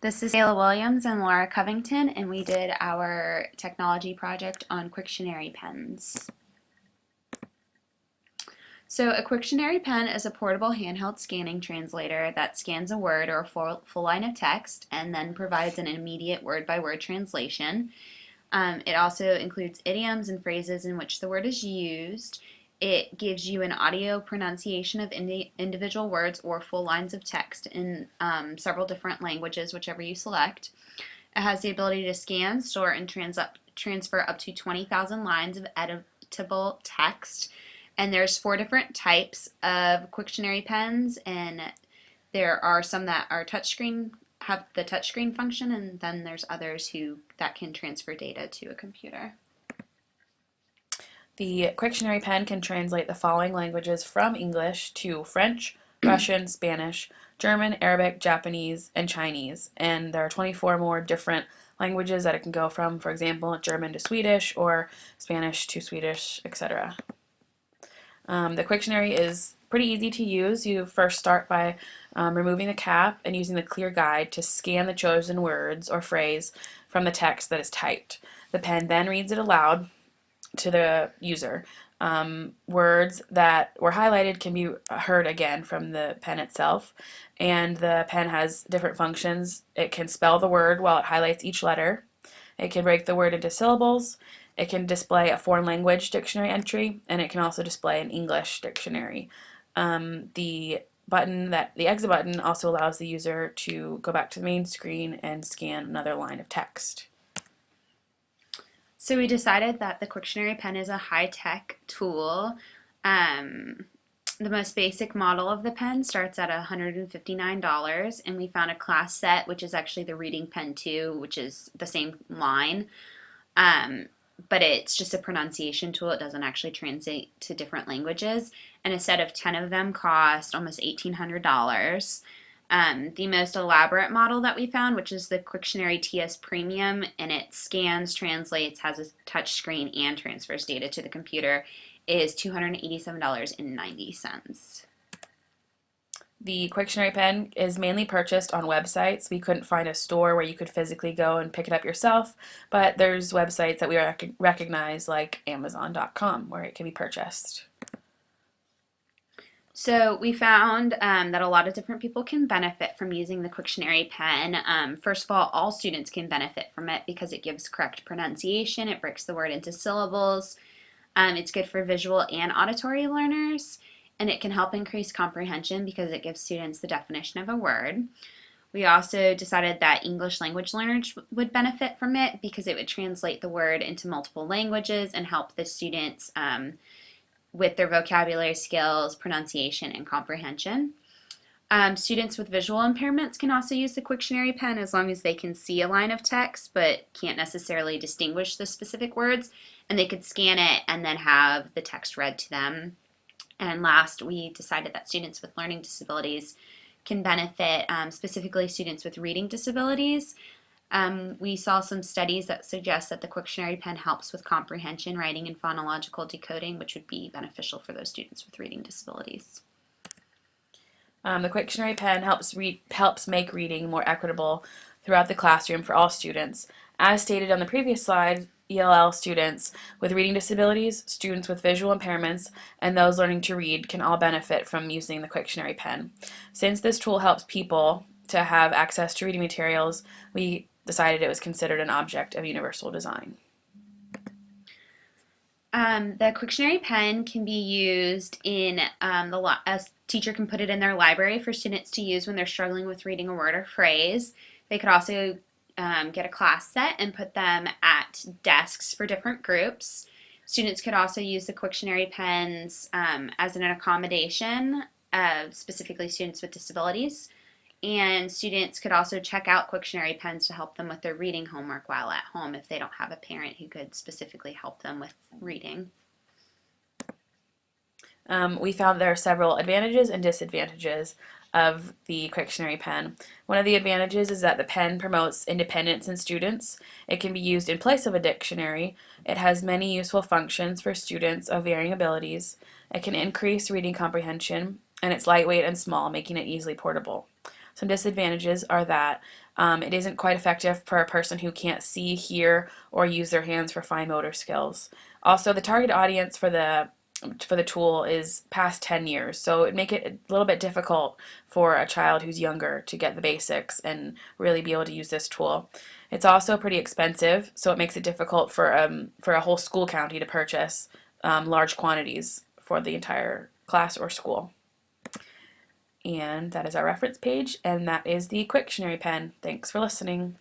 This is Ayla Williams and Laura Covington, and we did our technology project on Quicktionary pens. So a Quicktionary pen is a portable handheld scanning translator that scans a word or a full line of text and then provides an immediate word-by-word translation. It also includes idioms and phrases in which the word is used. It gives you an audio pronunciation of individual words or full lines of text in several different languages, whichever you select. It has the ability to scan, store, and transfer up to 20,000 lines of editable text. And there's 4 different types of Quicktionary pens, and there are some that are touchscreen, have the touchscreen function, and then there's others that can transfer data to a computer. The Quicktionary pen can translate the following languages from English to French, Russian, Spanish, German, Arabic, Japanese, and Chinese. And there are 24 more different languages that it can go from, for example, German to Swedish or Spanish to Swedish, etc. The Quicktionary is pretty easy to use. You first start by removing the cap and using the clear guide to scan the chosen words or phrase from the text that is typed. The pen then reads it aloud to the user. Words that were highlighted can be heard again from the pen itself, and the pen has different functions. It can spell the word while it highlights each letter. It can break the word into syllables. It can display a foreign language dictionary entry, and it can also display an English dictionary. The exit button also allows the user to go back to the main screen and scan another line of text. So we decided that the Quicktionary pen is a high-tech tool. The most basic model of the pen starts at $159, and we found a class set, which is actually the Reading Pen 2, which is the same line. But it's just a pronunciation tool. It doesn't actually translate to different languages. And a set of 10 of them cost almost $1,800. The most elaborate model that we found, which is the Quicktionary TS Premium, and it scans, translates, has a touch screen, and transfers data to the computer, is $287.90. The Quicktionary pen is mainly purchased on websites. We couldn't find a store where you could physically go and pick it up yourself, but there's websites that we recognize like Amazon.com where it can be purchased. So we found that a lot of different people can benefit from using the Quicktionary pen. First of all students can benefit from it because it gives correct pronunciation. It breaks the word into syllables. It's good for visual and auditory learners, and it can help increase comprehension because it gives students the definition of a word. We also decided that English language learners would benefit from it because it would translate the word into multiple languages and help the students with their vocabulary skills, pronunciation, and comprehension. Students with visual impairments can also use the Quicktionary pen as long as they can see a line of text but can't necessarily distinguish the specific words, and they could scan it and then have the text read to them. And last, we decided that students with learning disabilities can benefit, specifically students with reading disabilities. We saw some studies that suggest that the Quicktionary pen helps with comprehension, writing, and phonological decoding, which would be beneficial for those students with reading disabilities. The Quicktionary pen helps make reading more equitable throughout the classroom for all students. As stated on the previous slide, ELL students with reading disabilities, students with visual impairments, and those learning to read can all benefit from using the Quicktionary pen. Since this tool helps people to have access to reading materials, we decided it was considered an object of universal design. The Quicktionary pen can be used in a teacher can put it in their library for students to use when they're struggling with reading a word or phrase. They could also get a class set and put them at desks for different groups. Students could also use the Quicktionary pens as an accommodation, specifically students with disabilities. And students could also check out Quicktionary pens to help them with their reading homework while at home if they don't have a parent who could specifically help them with reading. We found there are several advantages and disadvantages of the Quicktionary pen. One of the advantages is that the pen promotes independence in students. It can be used in place of a dictionary. It has many useful functions for students of varying abilities. It can increase reading comprehension, and it's lightweight and small, making it easily portable. Some disadvantages are that It isn't quite effective for a person who can't see, hear, or use their hands for fine motor skills. Also, the target audience for the tool is past 10 years, so it make it a little bit difficult for a child who's younger to get the basics and really be able to use this tool. It's also pretty expensive, so it makes it difficult for a whole school county to purchase large quantities for the entire class or school. And that is our reference page, and that is the Quicktionary pen. Thanks for listening.